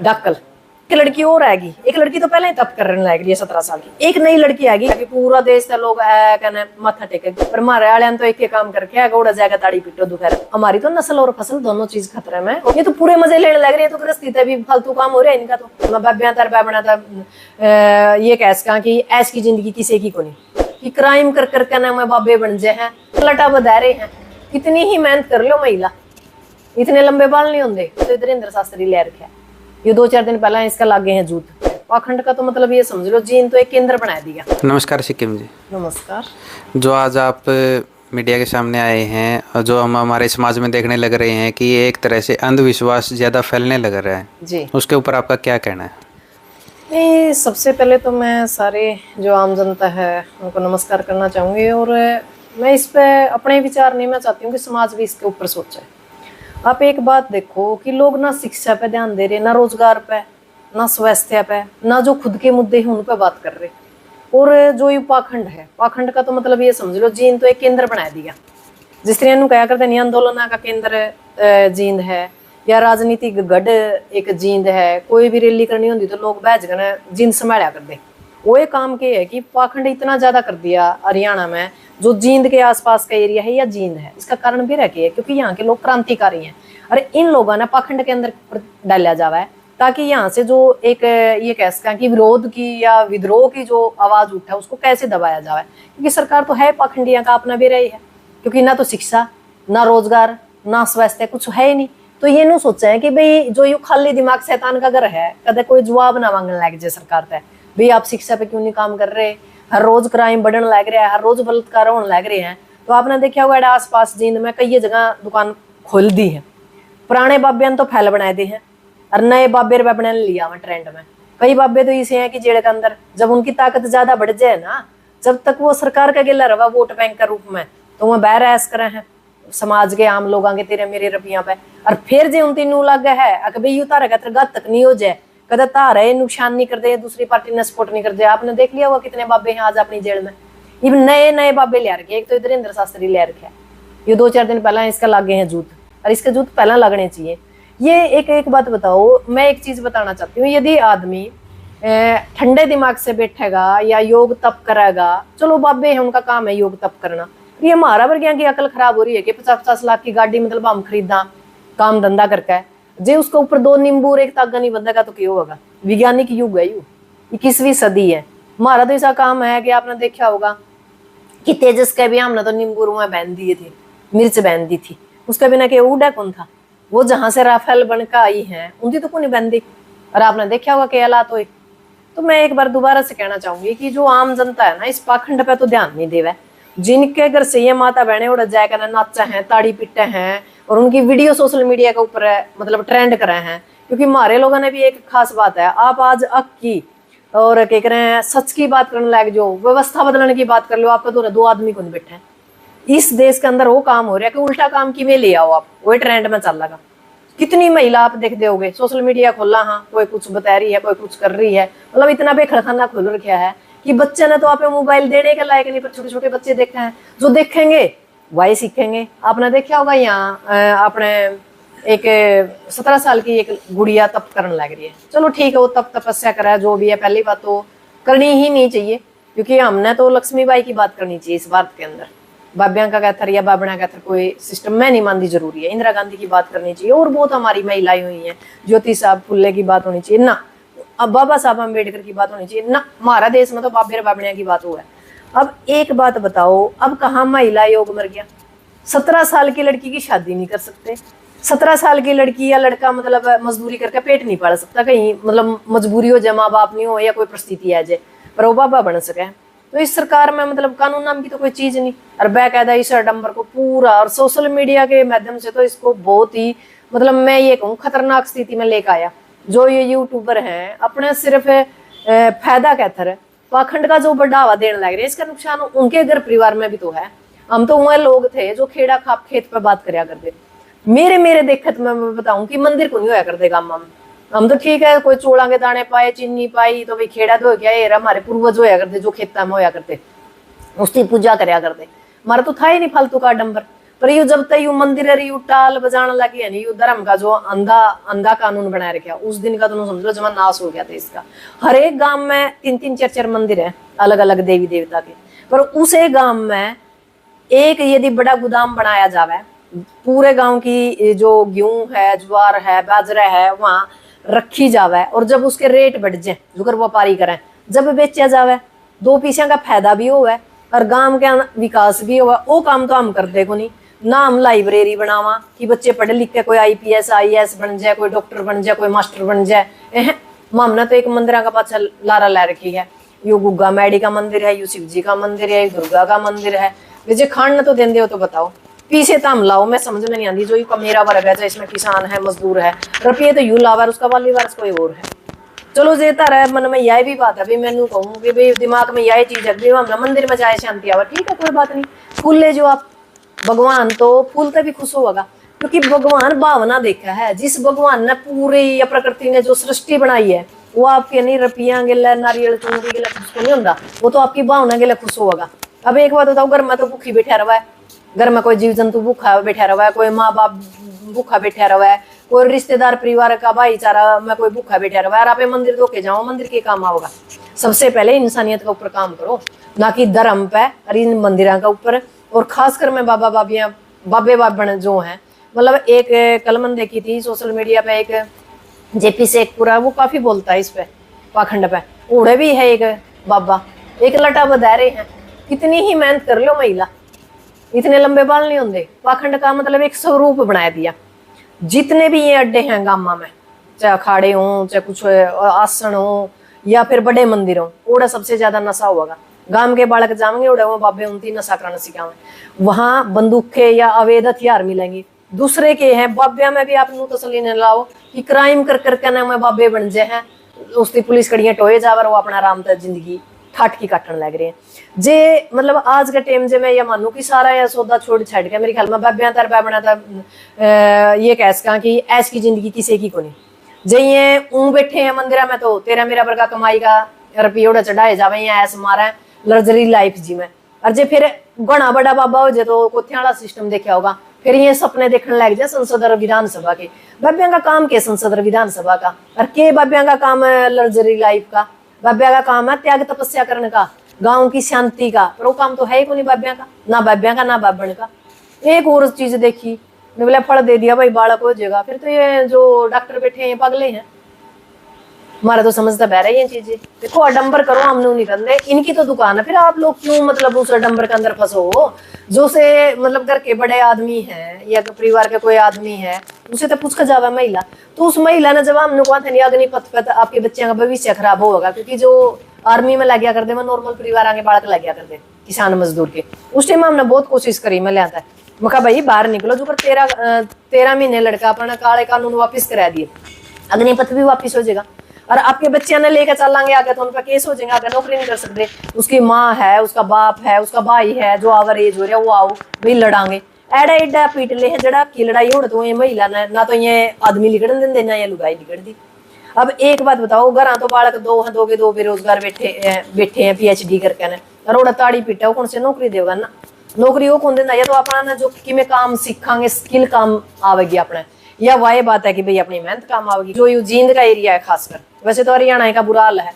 डक्कल। एक लड़की और आएगी, एक लड़की तो पहले ही तप करने लग रही है 17 साल की, एक नई लड़की आएगी कि पूरा देश का लोग कहने माथा टेके, पर हमारे वाले तो एक काम करके आएगा उड़ा जाएगा ताड़ी पीटो दोपहर। हमारी तो नस्ल और फसल दोनों चीज खतरे में। ये तो पूरे मजे लेने लग रही है, तो गृहस्थी है भी फालतू काम हो रहा है इनका। तो मैं बना था ये कैसा कि ऐस की जिंदगी किसी की को नहीं कि क्राइम कर करके ना मैं बाबे बन जाए हैं, लटा बधा रहे हैं। कितनी ही मेहनत कर लो महिला, इतने लंबे बाल नहीं होंगे। तो इधर इंद्र शास्त्री ले रखे, ये 2-4 दिन पहले इसका लागे हैं जूत। पाखंड का तो मतलब ये समझ लो जीन तो एक केंद्र बना दिया। नमस्कार सिक्किम जी। नमस्कार। जो आज आप मीडिया के सामने आए हैं और जो हम हमारे समाज में देखने लग रहे हैं कि ये एक तरह से अंधविश्वास ज़्यादा फैलने लग रहा है जी, उसके ऊपर आपका क्या कहना है? नहीं, सबसे पहले तो मैं सारे जो आम जनता है उनको नमस्कार करना चाहूँगी, और मैं इस पे अपने विचार नहीं, मैं चाहती हूँ कि समाज भी इसके ऊपर सोचे। आप एक बात देखो कि लोग ना शिक्षा पे ध्यान दे रहे, ना रोजगार पे, ना स्वास्थ्य पे, ना जो खुद के मुद्दे हैं उन पे बात कर रहे। और जो ये पाखंड है, पाखंड का तो मतलब ये समझ लो जीन तो एक केंद्र बना दिया। जिस तरह कहा करते नहीं आंदोलन का केंद्र जींद है, या राजनीतिक गढ़ एक जींद है। कोई भी रैली करनी होती तो लोग बैठ गए जींद संभाला कर दे। वो एक काम के है कि पाखंड इतना ज्यादा कर दिया हरियाणा में, जो जींद के आसपास का एरिया है या जींद है। इसका कारण भी रखे है क्योंकि यहाँ के लोग क्रांतिकारी हैं, और इन लोगों ने पाखंड के अंदर डाला जावा है ताकि यहाँ से जो एक ये कह सकें कि विरोध की या विद्रोह की जो आवाज उठा है उसको कैसे दबाया जाए। क्योंकि सरकार तो है पाखंडियों का अपना भी रही है, क्योंकि ना तो शिक्षा, ना रोजगार, ना स्वास्थ्य, कुछ है ही नहीं। तो ये नहीं सोचा है कि भाई जो यू खाली दिमाग शैतान का घर है, कदे कोई जवाब ना मांगने लग जाए सरकार से, भाई आप शिक्षा पे क्यों नहीं काम कर रहे, हर रोज क्राइम बढ़ने लग रहा है, हर रोज बलात्कार होने लग रहे हैं। तो आपने देखा होगा आस पास जींद में कई जगह दुकान खोल दी है, पुराने बाबे तो फैल बनाए दी है, और नए बाबे बना लिया हुआ ट्रेंड में। कई बाबे तो इसे हैं कि जेल के अंदर जब उनकी ताकत ज्यादा बढ़ जाए ना, जब तक वो सरकार का गिला रवा वोट बैंक के रूप में, तो वह बहर ऐस करे हैं समाज के आम लोगों के तेरे मेरे रपिया पे। और फिर जो उन तीनों लग है अकबे यू तारा का तक नहीं हो जाए, कदा तारे नुकसान नहीं कर दे, दूसरी पार्टी ने सपोर्ट नहीं कर दे। आपने देख लिया हुआ कितने बाबे हैं आज अपनी जेल में, ये नए नए बाबे ले रखे। एक तो इधर इंद्र शास्त्री ले रखे, ये 2-4 दिन पहले इसका लागे हैं जूत, और इसके जूत पहले लगने चाहिए। ये एक बात बताओ, मैं एक चीज बताना चाहती हूँ, यदि आदमी ठंडे दिमाग से बैठेगा या योग तप करेगा, चलो बाबे हैं उनका काम है योग तप करना, ये हमारा वर्गिया की अकल खराब हो रही है कि 50-50 लाख की गाड़ी मतलब हम खरीदा काम धंधा करके, जे उसके ऊपर 2 नींबू और एक तागा नहीं बंधेगा तो क्यों होगा। वैज्ञानिक युग है यू, 21वीं सदी है। हमारा तो ऐसा काम है कि आपने देखा होगा कि तेजस के भी हमने तो नींबू रुआ बहन दिए थे, मिर्च बहन दी थी, उसके बिना के उड़ा कौन था। वो जहां से राफेल बनकर आई है उनकी तो कौन नहीं बहन दी, और आपने देखा होगा कि हालात हुए। तो मैं एक बार दोबारा से कहना चाहूंगी कि जो आम जनता है ना, इस पाखंड पे तो ध्यान नहीं देवे। जिनके घर से ये माता बहने उड़ जाए कर नाचा है, ताड़ी पिटे हैं, और उनकी वीडियो सोशल मीडिया के ऊपर मतलब ट्रेंड करे हैं। क्योंकि हमारे लोगों ने भी एक खास बात है, आप आज अक की और क्या कह रहे हैं सच की बात करने लायक, जो व्यवस्था बदलने की बात कर लो, आपका तो 2 आदमी को नहीं बैठे हैं। इस देश के अंदर वो काम हो रहा है कि उल्टा काम की में ले आओ आप, वही ट्रेंड में चल लगा। कितनी महिला आप देखते होगे सोशल मीडिया खोला, हाँ कोई कुछ बता रही है, कोई कुछ कर रही है, मतलब इतना बेखड़खाना खोल रखा है कि बच्चे ने तो आप मोबाइल देने के लायक नहीं, पर छोटे छोटे बच्चे देखे हैं, जो देखेंगे वही सीखेंगे। आपने देखा होगा यहाँ अपने एक 17 साल की एक गुड़िया तप करने लग रही है। चलो ठीक है, वो तप तपस्या करा है जो भी है, पहली बात तो करनी ही नहीं चाहिए, क्योंकि हमने तो लक्ष्मीबाई की बात करनी चाहिए इस भारत के अंदर। बाबिया का कहतर या बाबना कहतर कोई सिस्टम में नहीं मानती जरूरी है। इंदिरा गांधी की बात करनी चाहिए, और बहुत हमारी महिलाएं हुई हैं, ज्योति साहब फुल्ले की बात होनी चाहिए ना, अब बाबा साहब अम्बेडकर की बात होनी चाहिए ना। हमारा देश में तो बाबे बाबड़िया की बात हुआ है। अब एक बात बताओ, अब कहाँ महिला योग मर गया? 17 साल की लड़की की शादी नहीं कर सकते, 17 साल की लड़की या लड़का मतलब मजदूरी करके पेट नहीं पाल सकता, कहीं मतलब मजबूरी हो जाए, माँ बाप नहीं हो या कोई परिस्थिति आ जाए, पर वो बाबा बन सके। तो इस सरकार में मतलब कानून नाम की तो कोई चीज नहीं, और बाकायदा इस आडंबर को पूरा और सोशल मीडिया के माध्यम से तो इसको बहुत ही मतलब मैं ये कहूँ खतरनाक स्थिति में लेकर आया। जो ये यूट्यूबर हैं अपने सिर्फ फायदा कहते हैं, पाखंड का जो बढ़ावा देने लग रहे हैं, इसका नुकसान उनके घर परिवार में भी तो है। हम तो वह लोग थे जो खेड़ा खाप खेत पे बात करया करते, मेरे देखत में मैं बताऊं कि मंदिर को नहीं होया करते गाँव में। हम तो ठीक है कोई चोड़ा के दाने पाए, चीनी पाई, तो भाई खेड़ा तो क्या ये हमारे पूर्वज होया करते जो खेता में होया करते, उसकी पूजा करया करते। हमारा तो था ही नहीं फालतू का डंबर। पर यू जब तक यू मंदिर है यू टाल बजाने लगी है नहीं, यू धर्म का जो अंधा अंधा कानून बनाए रखा उस दिन का तुम समझ लो जमा नाश हो गया था इसका। हर एक गांव में 3-3 4-4 मंदिर है अलग अलग देवी देवता के, पर उस एक गांव में एक यदि बड़ा गोदाम बनाया जावे, पूरे गांव की जो गेहूं है, ज्वार है, बाजरा है वहां रखी जावे, और जब उसके रेट बढ़ जाए जो व्यापारी करें, जब बेचा जावे, 2 पैसा का फायदा भी होवे और गांव का विकास भी होगा। वो काम तो हम करते को नहीं ना। हम लाइब्रेरी बनावा कि बच्चे पढ़े लिख के कोई IPS IAS बन जाए, कोई डॉक्टर बन जाए, कोई मास्टर बन जाए। मामना तो एक मंदिर का पाछा लारा ला रखी है, यो गुग्गा मैडी का मंदिर है, यो शिव जी का मंदिर है, दुर्गा का मंदिर है। मुझे खान तो देंदे हो तो बताओ, पीछे तो हम लाओ, मैं समझ में नहीं आती। जो यू का मेरा वर्ग है, इसमें किसान है, मजदूर है, रुपये तो यू लावर, उसका वाली वारस कोई और है। चलो जेता रहे मन में यह भी बात है भाई, मैनू कहूँ कि भाई दिमाग में यह चीज है हम मंदिर में जाए शांति आवर, ठीक है कोई बात नहीं। फूल ले जो आप, भगवान तो फूल से भी खुश होगा, क्योंकि भगवान भावना देखा है। जिस भगवान ने पूरी या प्रकृति ने जो सृष्टि बनाई है वो आपके नहीं रुपया गिला नारियल चूंगी गिला खुश नहीं होता, वो तो आपकी भावना गिला खुश होगा। अब एक बात बताओ, घर में तो भूखी बैठा रहा है, घर में कोई जीव जंतु भूखा बैठा रहा है, कोई माँ बाप भूखा बैठा रहा है, कोई रिश्तेदार परिवार का भाईचारा में कोई भूखा बैठा रहा है, और आप मंदिर धोके जाओ, मंदिर के काम आओगा। सबसे पहले इंसानियत के ऊपर काम करो, ना कि धर्म पे और इन मंदिरों का ऊपर। और खासकर मैं बाबा बाबियाँ बाबे बाबन जो हैं, मतलब एक कल मैंने देखी थी सोशल मीडिया पे, एक JP शेखपुरा, वो काफी बोलता है इस पे पाखंड पे। उड़े भी है एक बाबा, एक लटा बधा रहे हैं। कितनी ही मेहनत कर लो महिला, इतने लंबे बाल नहीं होंगे। पाखंड का मतलब एक स्वरूप बना दिया। जितने भी ये अड्डे हैं गामा में, चाहे अखाड़े हों, चाहे कुछ आसन हो, या फिर बड़े मंदिर हो, ओड़ा सबसे ज्यादा नशा होगा। गांव के बालक जाएंगे उड़े हुए बाबे उनती नशा करना सिखावे, वहां बंदूकें या अवैध हथियार मिलेंगे। दूसरे के हैं बाबिया में भी आप तसली न लाओ कि क्राइम कर करके ना में बाबे बन जाए हैं, उसकी पुलिस कड़ियां टोए जावर, वो अपना आराम तक जिंदगी ठाट की काटने लग रहे हैं। जे मतलब आज के टाइम जे मैं ये मानू कि सारा या सौदा छोड़ छाड़ के मेरे ख्याल में बाबिया तरबा बना था, ये कह सका कि ऐस की जिंदगी किसी की को नहीं। जे ये ऊं बैठे हैं मंदिरा में तो तेरा मेरा वर्गा कमाई का रुपये चढ़ाए जावे, ऐस मारा लग्जरी लाइफ जी में। और जे फिर घना बड़ा बाबा हो जाए तो कोथिया वाला सिस्टम देखा होगा, फिर ये सपने देखने लग जाए संसद और विधानसभा के। बाबिया का काम के संसद और विधानसभा का, और के बाबिया का काम है लग्जरी लाइफ का। बाबिया का काम है त्याग तपस्या करने का, गांव की शांति का, पर वो काम तो है ही को नहीं बाबिया का, ना बाबिया का ना बाबन का। एक और चीज देखी, बोले फल दे दिया भाई बालक हो जाएगा, फिर तो ये जो डॉक्टर बैठे हैं पागले हैं। हमारा तो समझता बह रहा है ये चीजें। देखो अडम्बर करो, हमने नहीं करते, इनकी तो दुकान है, फिर आप लोग क्यों मतलब उस अडम्बर के अंदर फंसो। जो से मतलब घर के बड़े आदमी हैं या परिवार के कोई आदमी है, उसे तो पूछ कर जावा महिला, तो उस महिला ने जब हमने कहा था नहीं अग्निपथ पे तो आपके बच्चे का भविष्य खराब होगा, क्योंकि जो आर्मी में लग गया करते मैं नॉर्मल परिवार आगे बालक लग गया करते किसान मजदूर के। उस टाइम हमने बहुत कोशिश करी, मैं ले आता है मैं कहा भाई बाहर निकलो, जो 13 महीने लड़का अपना काले कानून वापिस करा दिए, अग्निपथ भी वापिस हो जाएगा। और आपके बच्चे ने लेकर चलेंगे आगे तो उन पर केस हो जाएगा, आगे नौकरी नहीं कर सकते। उसकी माँ है, उसका बाप है, उसका भाई है, जो आवर एज हो रहा है वो आओ भाई लड़ांगे। एडा एडा पीट ले है जड़ा की लड़ाई हो तो ये महिला ने ना तो ये आदमी लिगड़न देना या लुगाई लिगड़ दी। अब एक बात बताओ, घर तो बालक दो हैं, दो बेरोजगार बैठे हैं PhD करके ने, और ताड़ी पीटा कौन से नौकरी देगा ना, नौकरी वो कौन देना, या तो अपना जो कि मैं काम सीखांगे स्किल काम आवेगी अपने, या वही बात है कि भाई अपनी मेहनत काम आवेगी। जो यू जींद का एरिया है खासकर, वैसे तो हरियाणा का बुरा हाल है,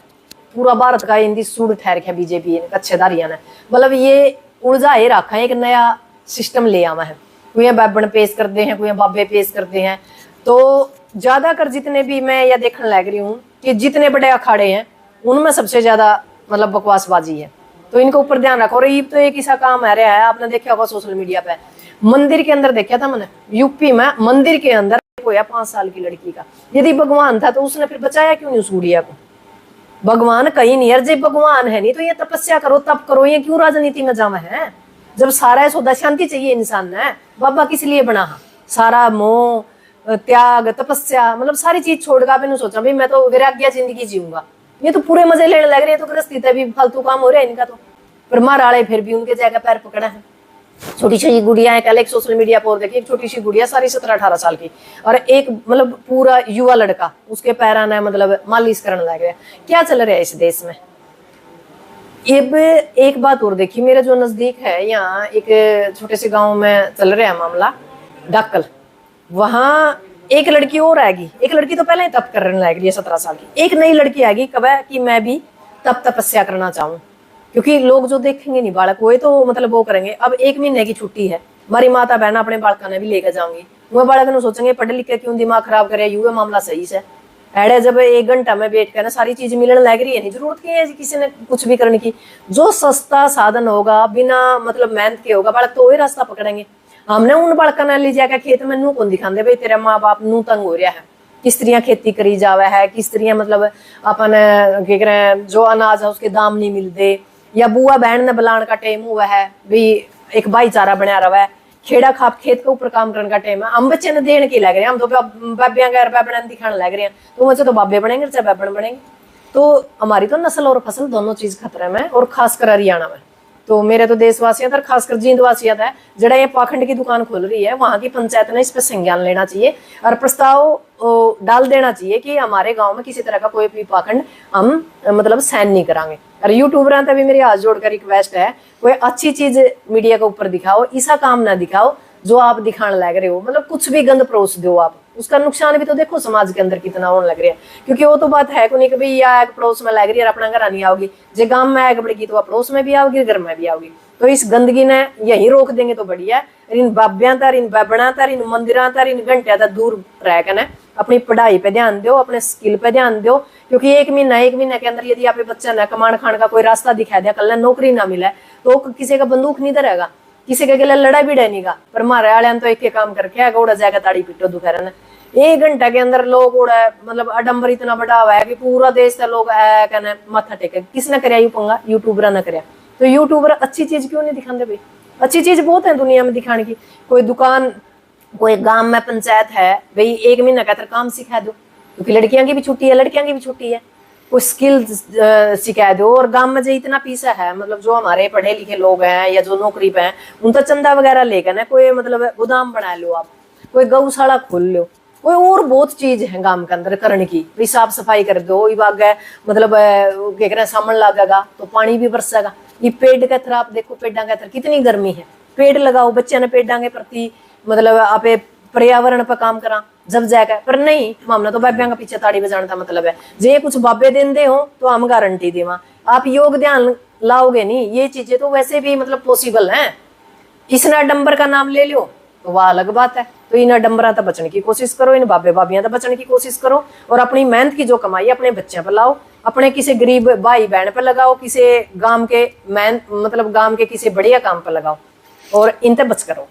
पूरा भारत का हिंदी सूट ठहर है बीजेपी कच्छेदारिया ने, मतलब ये उलझा ही रखा है, एक नया सिस्टम ले आवा है। कोई बाबन पेश करते हैं, कोई बाबे पेश करते हैं, तो ज्यादातर जितने भी मैं यह देखने लग रही हूँ कि जितने बड़े अखाड़े हैं उनमें सबसे ज्यादा मतलब बकवासबाजी है, तो इनको ऊपर ध्यान रखो। और ये तो एक ऐसा काम है रहा है, आपने देखा होगा सोशल मीडिया पे, मंदिर के अंदर देखा था मैंने यूपी में, मंदिर के अंदर होया 5 साल की लड़की का। यदि भगवान था तो उसने फिर बचाया क्यों नहीं उस गुड़िया को। भगवान कहीं नहीं है, जब भगवान है नहीं तो ये तपस्या करो तप करो, ये क्यों राजनीति में जावा है। जब सारा सौदा शांति चाहिए इंसान ने, बाबा किस लिए बना, सारा मोह त्याग तपस्या मतलब सारी चीज छोड़ कर मैंने सोचा भाई मैं तो वैराग्य जिंदगी जीऊंगा। ये तो पूरे मजे लेने लग रहे हैं, तो गृहस्थी भी फालतू काम हो रहा है इनका तो। पर माराड़े फिर भी उनके जगह पैर पकड़ा है। छोटी सी गुड़िया है, कल एक सोशल मीडिया पर देखी, एक छोटी सी गुड़िया सारी 17-18 साल की, और एक मतलब पूरा युवा लड़का उसके पैरा ने मतलब मालिश करने लग गया। क्या चल रहा है इस देश में, अब एक बात और देखिए, मेरे जो नजदीक है यहाँ एक छोटे से गांव में चल रहा है मामला डाकल। वहां एक लड़की और आएगी, एक लड़की तो पहले ही तप करने लग रही है 17 साल की, एक नई लड़की आएगी कब है कि मैं भी तप तपस्या करना चाहूँ, क्योंकि लोग जो देखेंगे नहीं बालक वो तो मतलब वो करेंगे। अब 1 महीने की छुट्टी है, हमारी माता बहन अपने बालका ने भी लेकर जाऊंगी, वो बालक ने सोचेंगे पढ़े लिखे क्यों दिमाग खराब करे, युवा मामला सही से ऐडे जब 1 घंटा में बैठ कर ना सारी चीज मिलने लग रही है, नहीं जरूरत की है किसी ने कुछ भी करने की। जो सस्ता साधन होगा बिना मतलब मेहनत के होगा बालक तो वही रास्ता पकड़ेंगे। हमने उन बालका ने ले जाकर खेत में नू कौन दिखाते भाई तेरे माँ बाप नू तंग हो रहा है, किस तरह खेती करी जावे है, किस तरह मतलब अपन क्या कह रहे हैं जो अनाज है उसके दाम नहीं मिलते, या बुआ बहन ने बुलाने का टाइम हुआ है भी एक भाईचारा बना रहा है, खेड़ा खाप खेत के ऊपर काम करने का टाइम है, हम बच्चे ने देने के लग रहे हैं, हम तो बाबिया गैर बाबा दिखाने लग रहे हैं, तो मुझे तो बाबे बनेंगे चाहे बाबन बनेंगे। तो हमारी तो नस्ल और फसल दोनों चीज खतरे में, और खासकर हरियाणा में तो मेरे तो देशवासियों पर खासकर जींदवासियों है जड़ा ये पाखंड की दुकान खोल रही है, वहां की पंचायत ने इस पर संज्ञान लेना चाहिए और प्रस्ताव डाल देना चाहिए कि हमारे गांव में किसी तरह का कोई भी पाखंड हम मतलब सहन नहीं करांगे। और यूट्यूबर तभी मेरी हाथ जोड़कर रिक्वेस्ट है, कोई अच्छी चीज मीडिया के ऊपर दिखाओ, ऐसा काम ना दिखाओ जो आप दिखाने लग रहे हो, मतलब कुछ भी गंद परोस दो आप, उसका नुकसान भी तो देखो समाज के अंदर कितना होने लग रहा है। क्योंकि वो तो बात है को नहीं कि भाई या पड़ोस में लग रही है अपना घर नहीं आओगी, जो गांव में आग बढ़ेगी तो पड़ोस में भी आओगी घर में भी आओगी, तो इस गंदगी ने यही रोक देंगे तो बढ़िया है। इन बाबिया तर इन बाबना तर इन मंदिर तर इन घंटिया तक दूर रह कर अपनी पढ़ाई पे ध्यान दो, अपने स्किल पे ध्यान दो, क्योंकि 1 महीने के अंदर यदि आप बच्चा न कमान खाने का कोई रास्ता दिखा दिया, कल नौकरी ना मिले तो किसी का बंदूक नहीं धरेगा, किसी के लिए लड़ा भी डनेगा, पर मारे वाले तो एक काम करके उड़ा जाएगा ताड़ी पीटो दोपहर ने 1 घंटा के अंदर लोग उड़ा मतलब आडंबर इतना बड़ा हुआ है कि पूरा देश का लोग कहने माथा टेके, किसने कराया यू पंगा, यूट्यूबर ने कराया। तो यूट्यूबर अच्छी चीज क्यों नहीं दिखाते भाई, अच्छी चीज बहुत है दुनिया में दिखाने की। कोई दुकान कोई गांव में पंचायत है भाई 1 महीना का काम सिखा दो, क्योंकि लड़कियां की भी छुट्टी है लड़कियां की भी छुट्टी है, कोई स्किल सिखा दो। और गांव में जो इतना पीसा है मतलब जो हमारे पढ़े लिखे लोग हैं या जो नौकरी पे हैं उन तो चंदा वगैरह लेकर ना कोई मतलब गोदाम बना लो, आप कोई गौशाला खोल लो, कोई और बहुत चीज है गांव के अंदर करने की, भाई साफ सफाई कर दो, मतलब क्या कह रहे सामन लगेगा तो पानी भी बरसेगा। ये पेड़ के तरह आप देखो, पेड़ा के तरह कितनी गर्मी है, पेड़ लगाओ, बच्चे ने पेड़ा के प्रति मतलब आप पर्यावरण पर काम करा जब जाएगा, पर नहीं मामला तो बाबिया का पीछे ताड़ी बजाने का मतलब है जे कुछ बाबे दिन दे हो तो हम गारंटी देवा, आप योग ध्यान लाओगे नहीं, ये चीजें तो वैसे भी मतलब पॉसिबल है। इसने आडंबर का नाम ले लो तो वह अलग बात है, तो इन आडंबरा तक बचने की कोशिश करो, इन बाबे बाबियां तक बचने की कोशिश करो, और अपनी मेहनत की जो कमाई अपने बच्चों पर लाओ, अपने किसी गरीब भाई बहन पर लगाओ, किसी गांव के मतलब गांव के किसी बढ़िया काम पर लगाओ और इन तक बच करो।